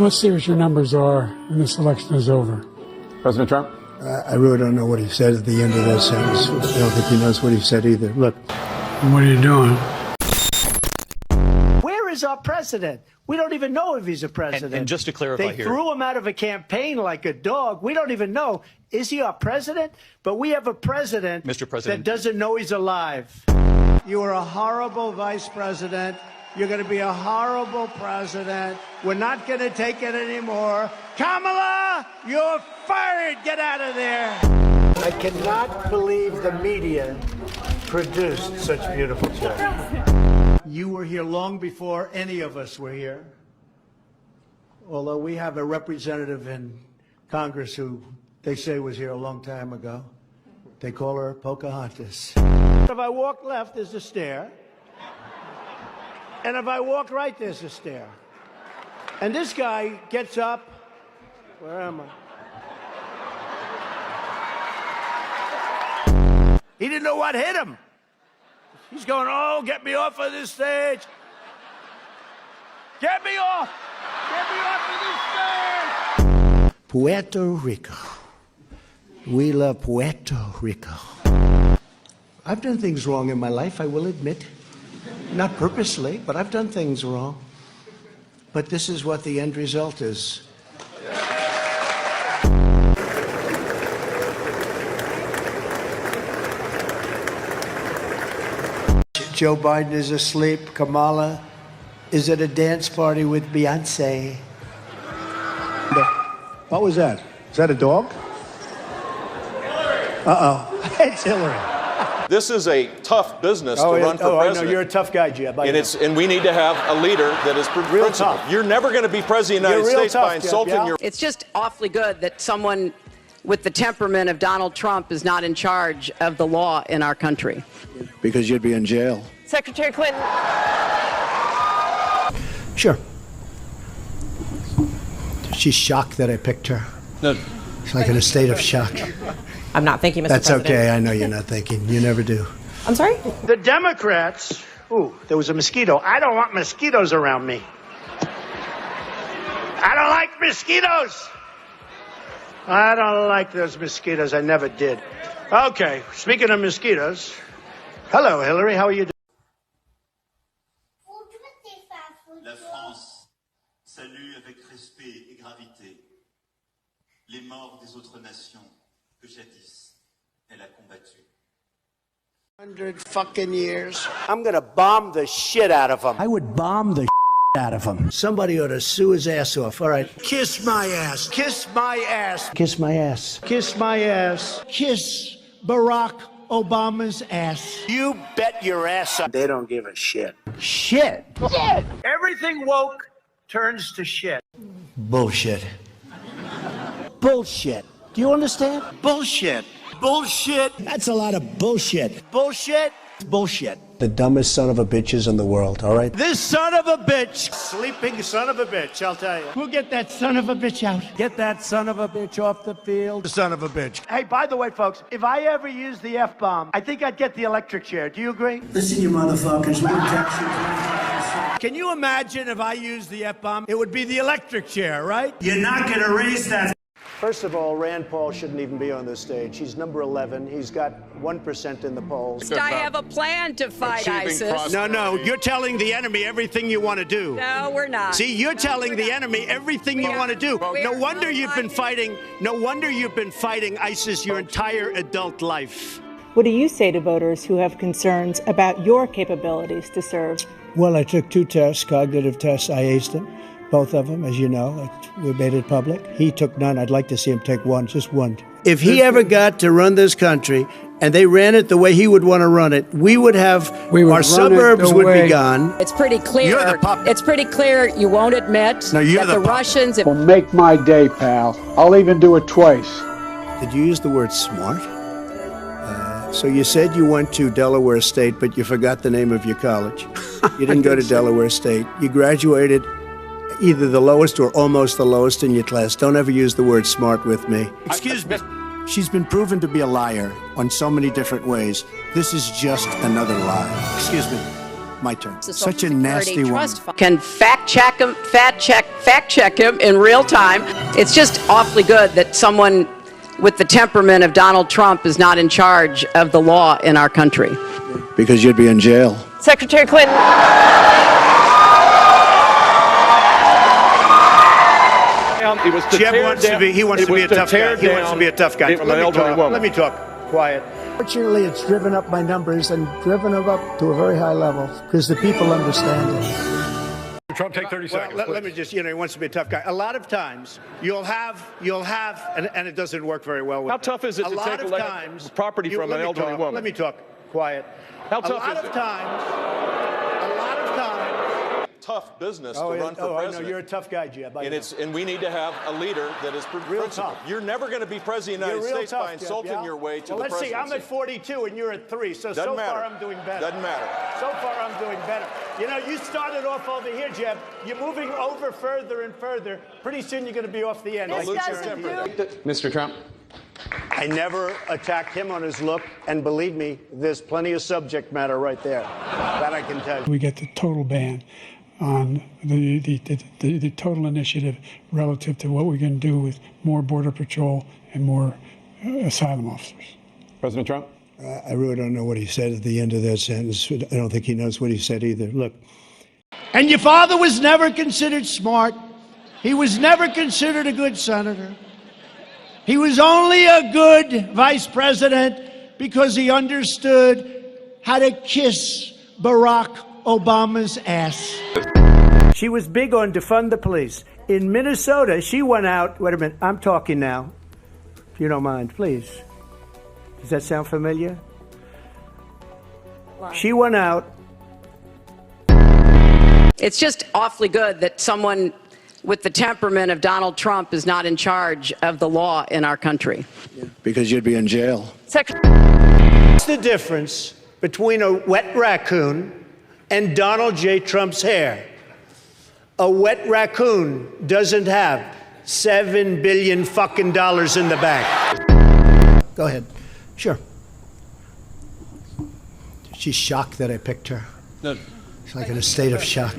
Let's see what your numbers are when this election is over. President Trump? I really don't know what he said at the end of that sentence. I don't think he knows what he said either. Look. What are you doing? Where is our president? We don't even know if he's a president. And just to clarify they here. threw him out of a campaign like a dog. We don't even know. Is he our president? But we have a president, Mr. President, that doesn't know he's alive. You are a horrible vice president. You're going to be a horrible president. We're not going to take it anymore. Kamala, you're fired. Get out of there. I cannot believe the media produced such beautiful children. You were here long before any of us were here. Although we have a representative in Congress who they say was here a long time ago. They call her Pocahontas. If I walk left, there's a stair. And if I walk right, there's a stair. And this guy gets up. Where am I? He didn't know what hit him. He's going, oh, get me off of this stage. Get me off. Get me off of this stage. Puerto Rico. We love Puerto Rico. I've done things wrong in my life, I will admit. Not purposely, but I've done things wrong. But this is what the end result is. Joe Biden is asleep. Kamala is at a dance party with Beyonce. What was that? Is that a dog? Uh-oh. It's Hillary. This is a tough business to run for president. I know. You're a tough guy, Jeb. And we need to have a leader that is real principled. tough. You're never going to be president of the United States by insulting your... It's just awfully good that someone with the temperament of Donald Trump is not in charge of the law in our country. Because you'd be in jail. Secretary Clinton. Sure. She's shocked that I picked her. No. She's like in a state of shock. I'm not thinking, Mr. That's President. okay. I know you're not thinking. You never do. I'm sorry? The Democrats. Ooh, there was a mosquito. I don't want mosquitoes around me. I don't like mosquitoes. I don't like those mosquitoes. I never did. Okay, speaking of mosquitoes. Hello, Hillary. How are you doing? La France salue avec respect et gravité les morts des autres nations que jadis elle a combattues. 100 fucking years. I'm gonna bomb the shit out of them. I would bomb the out of him. Somebody ought to sue his ass off. All right. Kiss my ass. Kiss my ass. Kiss my ass. Kiss my ass. Kiss Barack Obama's ass. You bet your ass up. They don't give a shit. Shit. Shit. Everything woke turns to shit. Bullshit. Bullshit. Do you understand? Bullshit. Bullshit. That's a lot of bullshit. Bullshit. Bullshit. The dumbest son of a bitches in the world, all right? This son of a bitch. Sleeping son of a bitch, I'll tell you. We'll get that son of a bitch out. Get that son of a bitch off the field. Son of a bitch. Hey, by the way, folks, if I ever use the F-bomb, I think I'd get the electric chair. Do you agree? Listen, you motherfuckers. We're taxing. Can you imagine if I used the F-bomb? It would be the electric chair, right? You're not going to raise that. First of all, Rand Paul shouldn't even be on this stage. He's number 11. He's got 1% in the polls. I have a plan to fight ISIS. No, you're telling the enemy everything you want to do. No, we're not. See, you're telling the enemy everything you want to do. No wonder you've been fighting. No wonder you've been fighting ISIS your entire adult life. What do you say to voters who have concerns about your capabilities to serve? Well, I took 2 tests, cognitive tests. I aced them. Both of them, as you know. We made it public. He took none. I'd like to see him take one, just one. If he ever got to run this country and they ran it the way he would want to run it, our suburbs would be gone. It's pretty clear. It's pretty clear you won't admit that the Russians... Well, make my day, pal. I'll even do it twice. Did you use the word smart? So you said you went to Delaware State, but you forgot the name of your college. You didn't go to Delaware State. You graduated either the lowest or almost the lowest in your class. Don't ever use the word smart with me. Excuse me. She's been proven to be a liar on so many different ways. This is just another lie. Excuse me. My turn. The Such a Social nasty Security woman. Trust Fund can fact check him in real time. It's just awfully good that someone with the temperament of Donald Trump is not in charge of the law in our country. Because you'd be in jail. Secretary Clinton. It was to Jeb tear wants down, to be. He wants it to be was a tough guy. tear He wants to down be a tough guy. an elderly woman. Let me talk. Quiet. Fortunately, it's driven up my numbers and driven them up to a very high level because the people understand it. Trump, take 30 seconds. Let me just, he wants to be a tough guy. A lot of times you'll have, and it doesn't work very well with How tough is it to take property from an elderly woman? Let me talk. Quiet. How tough a lot is of it? times. Tough business to run for I president. know you're a tough guy, Jeb. And we need to have a leader that is principled. tough. You're never going to be president of the United States by insulting Jeb, yeah? your way to well, the let's see. presidency. I'm at 42 and you're at 3, so Doesn't matter. far I'm doing better. Doesn't matter. So far I'm doing better. You know, you started off over here, Jeb. You're moving over further and further. Pretty soon you're going to be off the end. Mr. Trump. I never attacked him on his look, and believe me, there's plenty of subject matter right there. That I can tell you. We get the total ban on the total initiative relative to what we're going to do with more Border Patrol and more asylum officers. President Trump. I really don't know what he said at the end of that sentence. I don't think he knows what he said either. Look. And your father was never considered smart. He was never considered a good senator. He was only a good vice president because he understood how to kiss Barack Obama's ass. She was big on defund the police. In Minnesota, she went out. Wait a minute, I'm talking now. If you don't mind, please. Does that sound familiar? She went out. It's just awfully good that someone with the temperament of Donald Trump is not in charge of the law in our country. Because you'd be in jail. What's the difference between a wet raccoon and Donald J. Trump's hair? A wet raccoon doesn't have $7 billion fucking dollars in the bank. Go ahead. Sure. She's shocked that I picked her. No. She's like in a state of shock.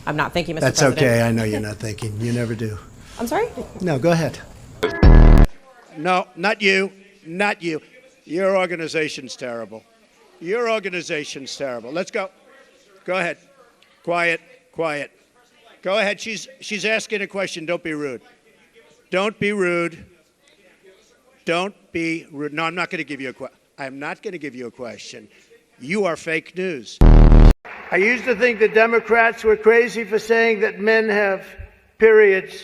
I'm not thinking, Mr. That's President. okay. I know you're not thinking. You never do. I'm sorry? No, go ahead. No, not you. Not you. Your organization's terrible. Your organization's terrible. Let's go. Go ahead. Quiet. Quiet. Go ahead. She's asking a question. Don't be rude. Don't be rude. Don't be rude. No, I'm not going to give you a question. I'm not going to give you a question. You are fake news. I used to think the Democrats were crazy for saying that men have periods,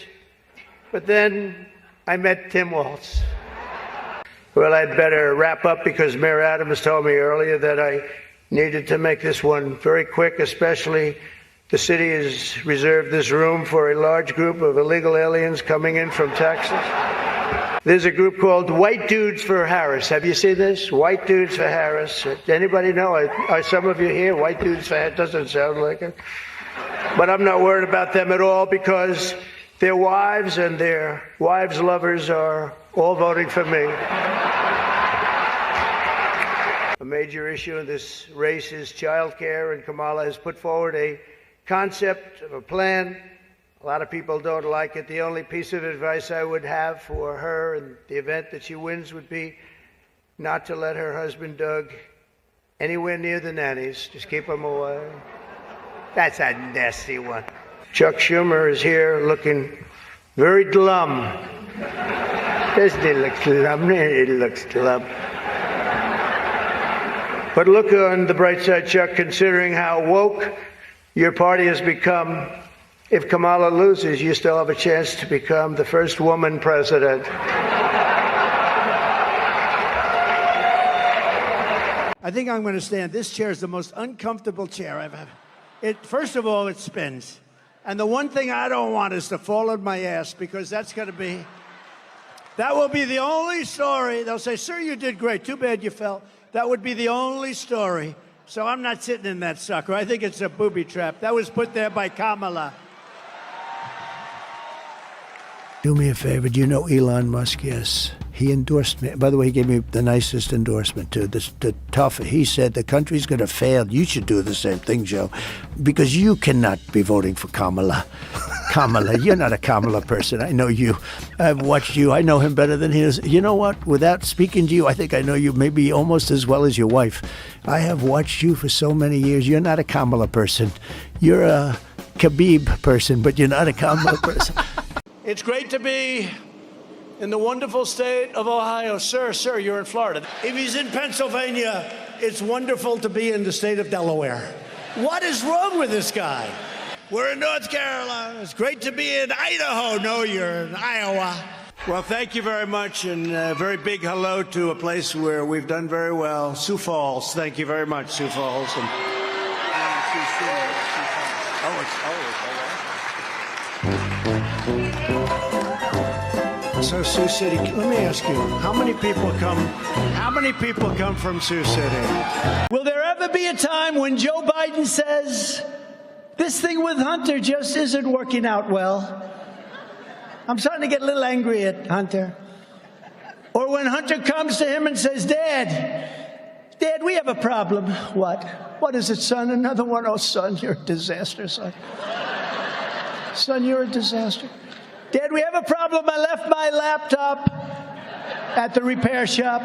but then I met Tim Walz. Well, I'd better wrap up because Mayor Adams told me earlier that I needed to make this one very quick, especially the city has reserved this room for a large group of illegal aliens coming in from Texas. There's a group called White Dudes for Harris. Have you seen this? White Dudes for Harris. Anybody know? Are some of you here? White Dudes for Harris? Doesn't sound like it. But I'm not worried about them at all because their wives and their wives' lovers are all voting for me. A major issue in this race is child care, and Kamala has put forward a concept of a plan. A lot of people don't like it. The only piece of advice I would have for her in the event that she wins would be not to let her husband, Doug, anywhere near the nannies. Just keep him away. That's a nasty one. Chuck Schumer is here looking very glum. Doesn't he look glum? He looks glum. But look on the bright side, Chuck, considering how woke your party has become. If Kamala loses, you still have a chance to become the first woman president. I think I'm going to stand. This chair is the most uncomfortable chair I've ever. First of all, it spins. And the one thing I don't want is to fall on my ass because that will be the only story. They'll say, sir, you did great. Too bad you fell. That would be the only story. So I'm not sitting in that sucker. I think it's a booby trap. That was put there by Kamala. Do me a favor. Do you know Elon Musk? Yes. He endorsed me. By the way, he gave me the nicest endorsement, too. The tough. He said the country's going to fail. You should do the same thing, Joe, because you cannot be voting for Kamala. Kamala, you're not a Kamala person. I know you. I've watched you. I know him better than he is. You know what? Without speaking to you, I think I know you maybe almost as well as your wife. I have watched you for so many years. You're not a Kamala person. You're a Khabib person, but you're not a Kamala person. It's great to be in the wonderful state of Ohio. Sir, you're in Florida. If he's in Pennsylvania, it's wonderful to be in the state of Delaware. What is wrong with this guy? We're in North Carolina. It's great to be in Idaho. No, you're in Iowa. Well, thank you very much, and a very big hello to a place where we've done very well, Sioux Falls. Thank you very much, Sioux Falls. So Sioux City, let me ask you, how many people come from Sioux City? Will there ever be a time when Joe Biden says, this thing with Hunter just isn't working out well? I'm starting to get a little angry at Hunter. Or when Hunter comes to him and says, Dad, we have a problem. What? What is it, son? Another one? Oh, son, you're a disaster, son. Son, you're a disaster. Dad, we have a problem. I left my laptop at the repair shop.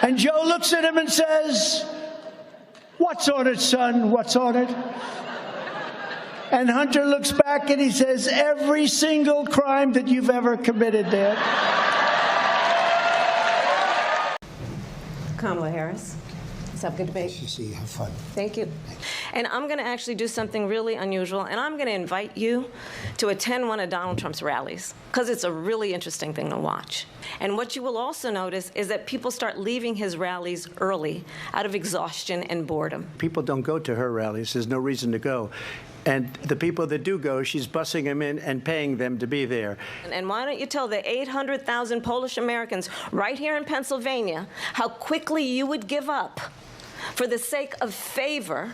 And Joe looks at him and says, what's on it, son? What's on it? And Hunter looks back and he says, every single crime that you've ever committed, Dad. Kamala Harris. Let's have a good debate. See, have fun. Thank you. And I'm going to actually do something really unusual, and I'm going to invite you to attend one of Donald Trump's rallies, because it's a really interesting thing to watch. And what you will also notice is that people start leaving his rallies early out of exhaustion and boredom. People don't go to her rallies. There's no reason to go. And the people that do go, she's bussing them in and paying them to be there. And why don't you tell the 800,000 Polish Americans right here in Pennsylvania how quickly you would give up for the sake of favor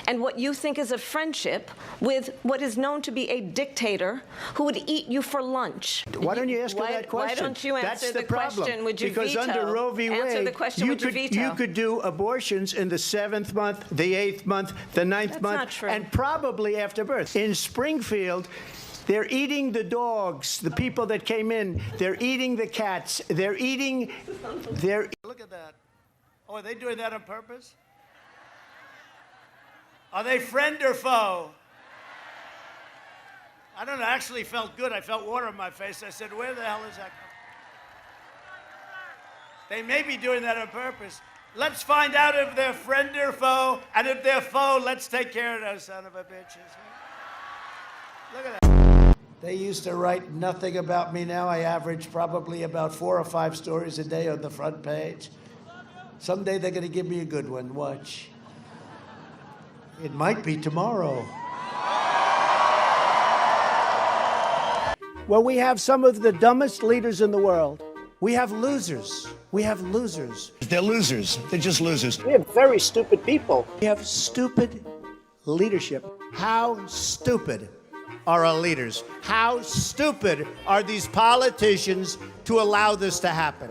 and what you think is a friendship with what is known to be a dictator who would eat you for lunch. Why don't you ask her that question? Why don't you answer the question? Would you because veto? Under Roe v. Wade, answer the question, would you veto? You could do abortions in the 7th month, the 8th month, the 9th That's month, not true. and probably after birth. In Springfield, they're eating the dogs, the people that came in. They're eating the cats. Look at that. Oh, are they doing that on purpose? Are they friend or foe? I don't know. I actually felt good. I felt water in my face. I said, where the hell is that? They may be doing that on purpose. Let's find out if they're friend or foe. And if they're foe, let's take care of those son of a bitches. Look at that. They used to write nothing about me. Now I average probably about 4 or 5 stories a day on the front page. Someday they're going to give me a good one. Watch. It might be tomorrow. Well, we have some of the dumbest leaders in the world. We have losers. They're losers. They're just losers. We have very stupid people. We have stupid leadership. How stupid are our leaders? How stupid are these politicians to allow this to happen?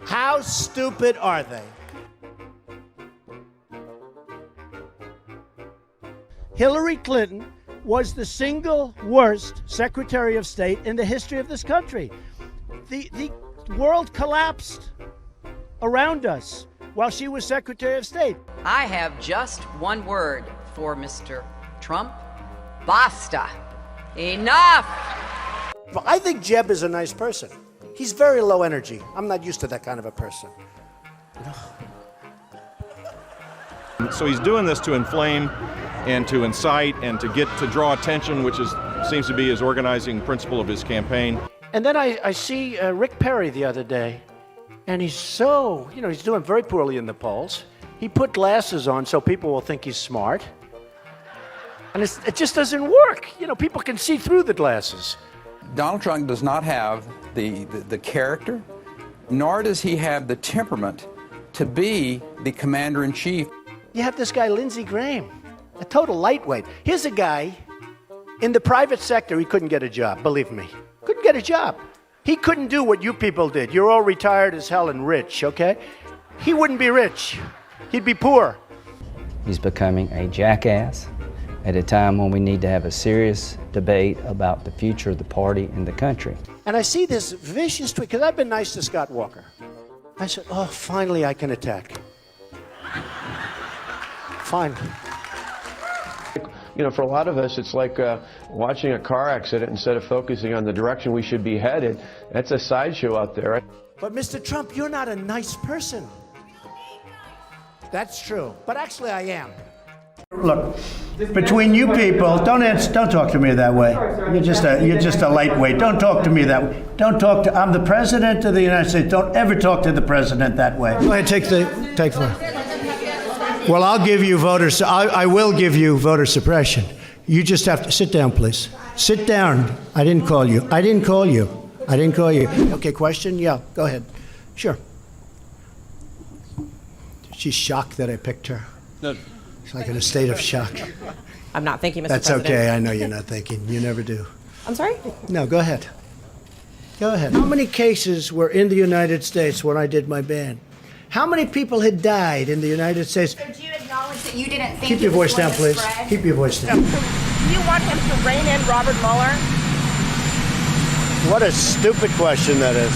How stupid are they? Hillary Clinton was the single worst Secretary of State in the history of this country. The world collapsed around us while she was Secretary of State. I have just one word for Mr. Trump. Basta. Enough. I think Jeb is a nice person. He's very low energy. I'm not used to that kind of a person. So he's doing this to inflame and to incite and to draw attention, which seems to be his organizing principle of his campaign. And then I see Rick Perry the other day, and he's he's doing very poorly in the polls. He put glasses on so people will think he's smart. And it just doesn't work. People can see through the glasses. Donald Trump does not have the character, nor does he have the temperament to be the commander-in-chief. You have this guy, Lindsey Graham, a total lightweight. Here's a guy In the private sector, he couldn't get a job, believe me. Couldn't get a job. He couldn't do what you people did. You're all retired as hell and rich, okay? He wouldn't be rich. He'd be poor. He's becoming a jackass at a time when we need to have a serious debate about the future of the party and the country. And I see this vicious tweet, because I've been nice to Scott Walker. I said, oh, finally I can attack. Fine. You know, for a lot of us, it's like watching a car accident instead of focusing on the direction we should be headed. That's a sideshow out there. But Mr. Trump, you're not a nice person. That's true. But actually I am. Look, between you people, don't talk to me that way. You're just a lightweight. Don't talk to me that way. I'm the president of the United States. Don't ever talk to the president that way. Go ahead, take the. Well, I'll give you voters. I will give you voter suppression. You just have to sit down, please. Sit down. I didn't call you. Okay, question? Yeah, go ahead. Sure. She's shocked that I picked her. No. She's like in a state of shock. I'm not thinking, Mr. That's President. okay. I know you're not thinking. You never do. I'm sorry? No, go ahead. Go ahead. How many cases were in the United States when I did my ban? How many people had died in the United States? So do you acknowledge that you didn't think Keep your voice down, please. Keep your voice down. Do you want him to rein in Robert Mueller? What a stupid question that is.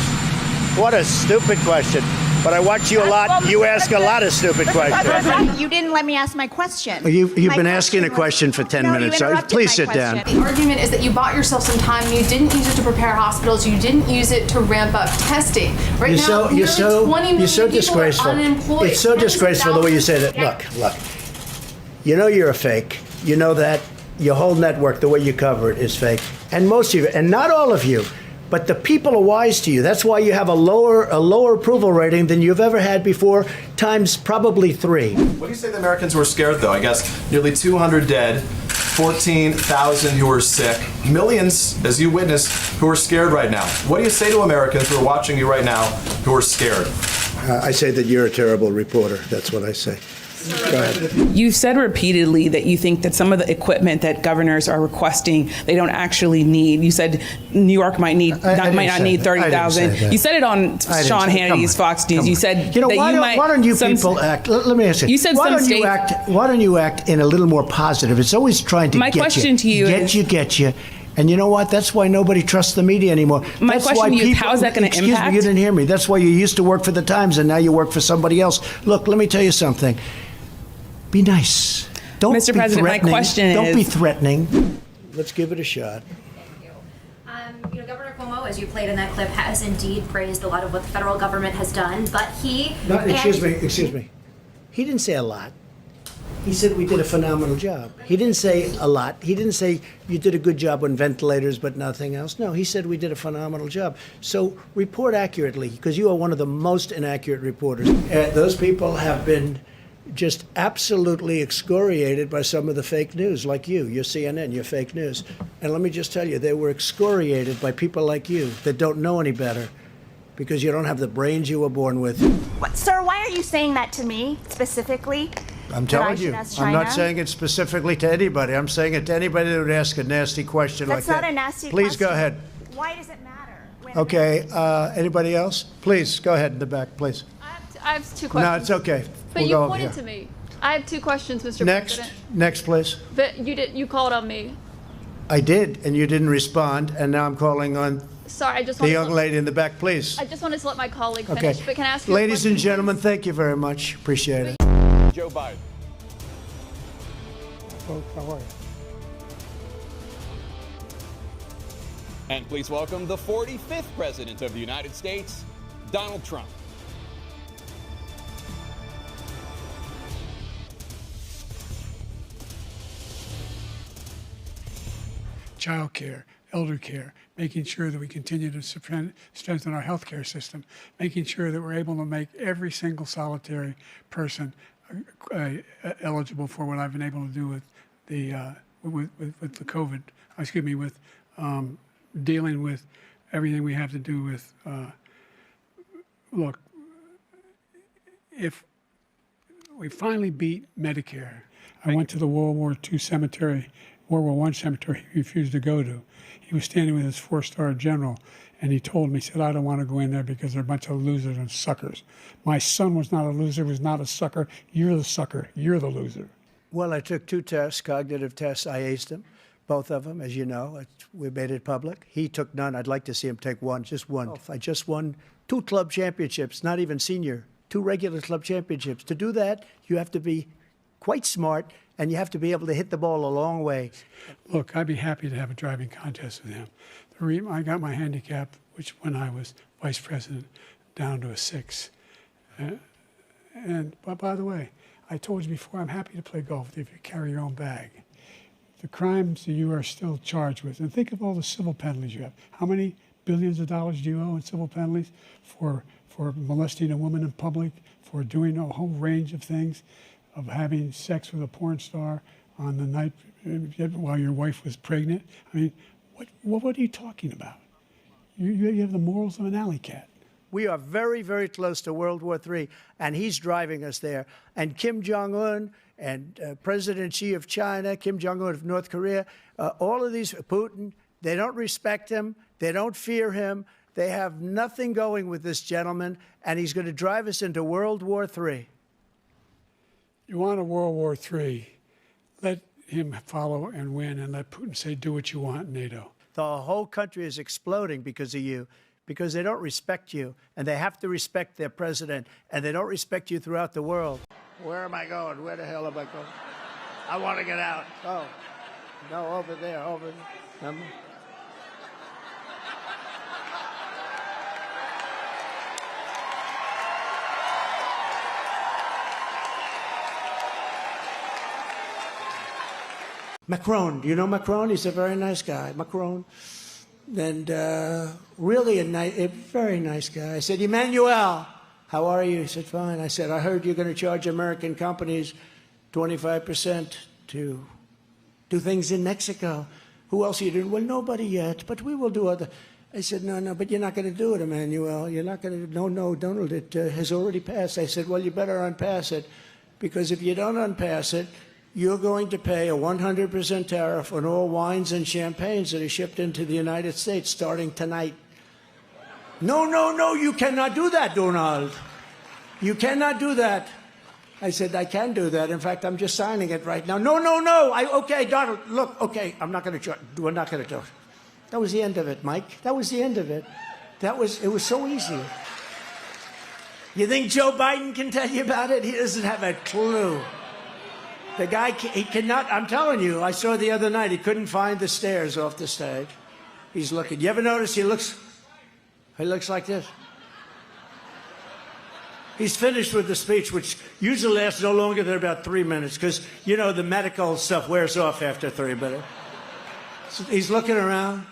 What a stupid question. But I watch you a lot. You ask a lot of stupid questions. You didn't let me ask my question. You've been asking a question for 10 minutes. So please sit down. The argument is that you bought yourself some time. You didn't use it to prepare hospitals. You didn't use it to ramp up testing. Right now, you're so 20 million disgraceful. people are unemployed. It's so disgraceful the way you said it. Look. You know you're a fake. You know that. Your whole network, the way you cover it, is fake. And most of you, and not all of you, but the people are wise to you. That's why you have a lower approval rating than you've ever had before, times probably 3. What do you say the Americans were scared, though? I guess nearly 200 dead, 14,000 who are sick, millions, as you witnessed, who are scared right now. What do you say to Americans who are watching you right now who are scared? I say that you're a terrible reporter. That's what I say. Go ahead. You've said repeatedly that you think that some of the equipment that governors are requesting they don't actually need. You said New York might not need 30,000. You said it on Sean Hannity's Fox News. You said why don't you people act? Let me ask you. You said why don't you act in a little more positive? It's always trying to My question to you is get you. And you know what? That's why nobody trusts the media anymore. My question to you is, how is that going to impact? Excuse me, you didn't hear me. That's why you used to work for the Times and now you work for somebody else. Look, let me tell you something. Be nice. Don't Mr. be President, threatening. my question is... Don't be threatening. Let's give it a shot. Governor Cuomo, as you played in that clip, has indeed praised a lot of what the federal government has done, but he... Excuse me. He didn't say a lot. He said we did a phenomenal job. He didn't say a lot. He didn't say you did a good job on ventilators but nothing else. No, he said we did a phenomenal job. So report accurately, because you are one of the most inaccurate reporters. Those people have been just absolutely excoriated by some of the fake news, like you. You're CNN, you're fake news. And let me just tell you, they were excoriated by people like you that don't know any better because you don't have the brains you were born with. Sir, why are you saying that to me specifically? I'm telling you. I'm not saying it specifically to anybody. I'm saying it to anybody that would ask a nasty question like that. That's not a nasty question. Please go ahead. Why does it matter? Okay. Anybody else? Please, go ahead in the back, please. I have two questions. No, it's okay. But you pointed to me. I have two questions, Mr. President. Next, please. But you called on me. I did, and you didn't respond, and now I'm calling on Sorry, I just the young lady in the back, please. I just wanted to let my colleague finish, Okay. but can I ask you Ladies and gentlemen, thank you very much. Appreciate it. Joe Biden. How are you? And please welcome the 45th President of the United States, Donald Trump. Child care, elder care, making sure that we continue to strengthen our healthcare system, making sure that we're able to make every single solitary person eligible for what I've been able to do with the COVID. With dealing with everything we have to do with. Look, if we finally beat Medicare, I went to the World War II cemetery World War I cemetery he refused to go to. He was standing with his 4-star general, and he told me, he said, I don't want to go in there because they're a bunch of losers and suckers. My son was not a loser, was not a sucker. You're the sucker. You're the loser. Well, I took 2 tests, cognitive tests. I aced them, both of them, as you know. We made it public. He took none. I'd like to see him take one, just one. I just won 2 club championships, not even senior, 2 regular club championships. To do that, you have to be quite smart, and you have to be able to hit the ball a long way. Look, I'd be happy to have a driving contest with him. I got my handicap, which when I was vice president, down to a 6. But by the way, I told you before, I'm happy to play golf with you if you carry your own bag. The crimes that you are still charged with, and think of all the civil penalties you have. How many billions of dollars do you owe in civil penalties for molesting a woman in public, for doing a whole range of things, of having sex with a porn star on the night while your wife was pregnant? I mean, what are you talking about? You have the morals of an alley cat. We are very, very close to World War III, and he's driving us there. And Kim Jong-un and President Xi of China, Kim Jong-un of North Korea, all of these, Putin, they don't respect him. They don't fear him. They have nothing going with this gentleman, and he's going to drive us into World War III. You want a World War III, let him follow and win, and let Putin say, do what you want, NATO. The whole country is exploding because of you, because they don't respect you, and they have to respect their president, and they don't respect you throughout the world. Where am I going? Where the hell am I going? I want to get out. Oh, no, over there, over there. Remember? Macron, do you know Macron? He's a very nice guy, Macron. And really a very nice guy. I said, Emmanuel, how are you? He said, fine. I said, I heard you're going to charge American companies 25% to do things in Mexico. Who else are you doing? Well, nobody yet, but we will do other. I said, no, but you're not going to do it, Emmanuel. You're not going to, no, Donald, it has already passed. I said, well, you better unpass it, because if you don't unpass it, you're going to pay a 100% tariff on all wines and champagnes that are shipped into the United States starting tonight. No, you cannot do that, Donald. You cannot do that. I said, I can do that. In fact, I'm just signing it right now. No. Okay, Donald, look, okay, we're not going to do it. That was the end of it, Mike. That was the end of it. It was so easy. You think Joe Biden can tell you about it? He doesn't have a clue. The guy, he cannot, I'm telling you, I saw the other night, he couldn't find the stairs off the stage. He's looking. You ever notice he looks like this? He's finished with the speech, which usually lasts no longer than about 3 minutes, because, you know, the medical stuff wears off after 3 minutes. So he's looking around.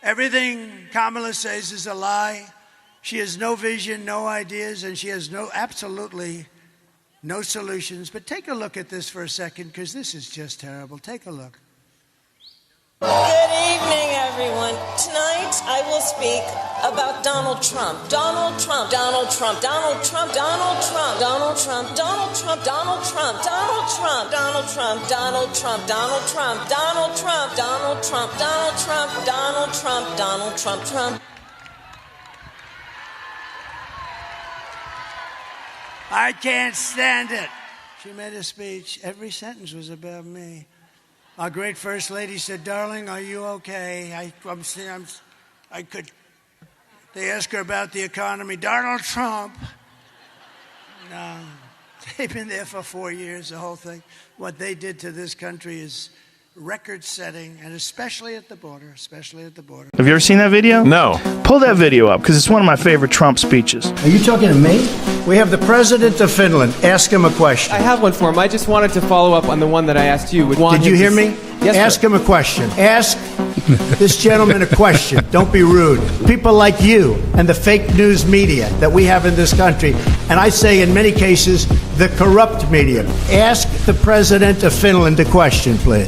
Everything Kamala says is a lie. She has no vision, no ideas, and she has absolutely no solutions. But take a look at this for a second, because this is just terrible. Take a look. Good evening, everyone. Tonight, I will speak about Donald Trump. Donald Trump. Donald Trump. Donald Trump. Donald Trump. Donald Trump. Donald Trump. Donald Trump. Donald Trump. Donald Trump. Donald Trump. Donald Trump. Donald Trump. Donald Trump. Donald Trump. Donald Trump. Donald Trump. Trump. I can't stand it. She made a speech. Every sentence was about me. Our great First Lady said, darling, are you okay? They asked her about the economy. Donald Trump. No, they've been there for 4 years, the whole thing. What they did to this country is record-setting, and especially at the border, Have you ever seen that video? No. Pull that video up, because it's one of my favorite Trump speeches. Are you talking to me? We have the President of Finland. Ask him a question. I have one for him. I just wanted to follow up on the one that I asked you. Did you hear me? Yes, Ask sir. him a question. Ask this gentleman a question. Don't be rude. People like you and the fake news media that we have in this country, and I say in many cases, the corrupt media. Ask the President of Finland a question, please.